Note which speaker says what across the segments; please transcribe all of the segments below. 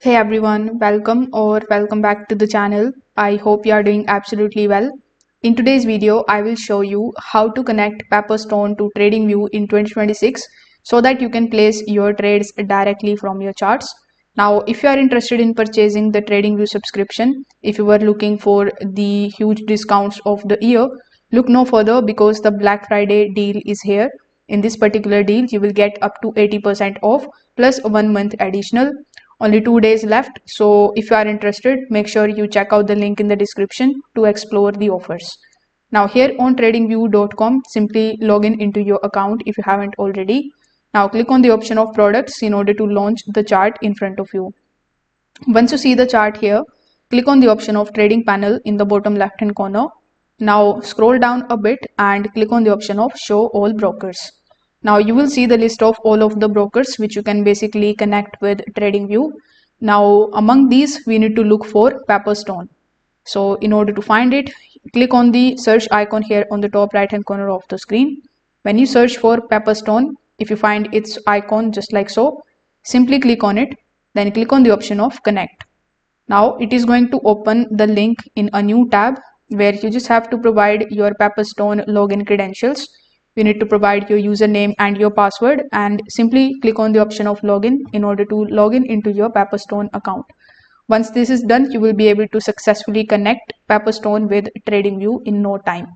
Speaker 1: Hey everyone, welcome back to the channel. I hope you are doing absolutely well. In today's video, I will show you how to connect Pepperstone to TradingView in 2026 so that you can place your trades directly from your charts. Now, if you are interested in purchasing the TradingView subscription, if you were looking for the huge discounts of the year, look no further because the Black Friday deal is here. In this particular deal, you will get up to 80% off plus 1 month additional. Only 2 days left, so if you are interested, make sure you check out the link in the description to explore the offers. Now here on tradingview.com, simply log into your account if you haven't already. Now click on the option of products in order to launch the chart in front of you. Once you see the chart here, click on the option of trading panel in the bottom left hand corner. Now scroll down a bit and click on the option of show all brokers. Now you will see the list of all of the brokers which you can basically connect with TradingView. Now among these we need to look for Pepperstone. So in order to find it, click on the search icon here on the top right hand corner of the screen. When you search for Pepperstone, if you find its icon just like so, simply click on it, then click on the option of connect. Now it is going to open the link in a new tab where you just have to provide your Pepperstone login credentials. You need to provide your username and your password and simply click on the option of login in order to log in into your Pepperstone account. Once this is done, you will be able to successfully connect Pepperstone with TradingView in no time.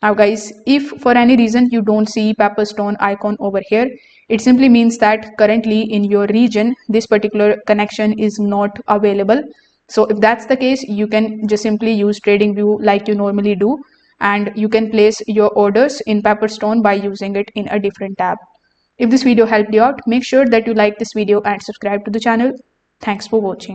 Speaker 1: Now guys, if for any reason you don't see Pepperstone icon over here, it simply means that currently in your region, this particular connection is not available. So if that's the case, you can just simply use TradingView like you normally do, and you can place your orders in Pepperstone by using it in a different tab. If this video helped you out, make sure that you like this video and subscribe to the channel. Thanks for watching.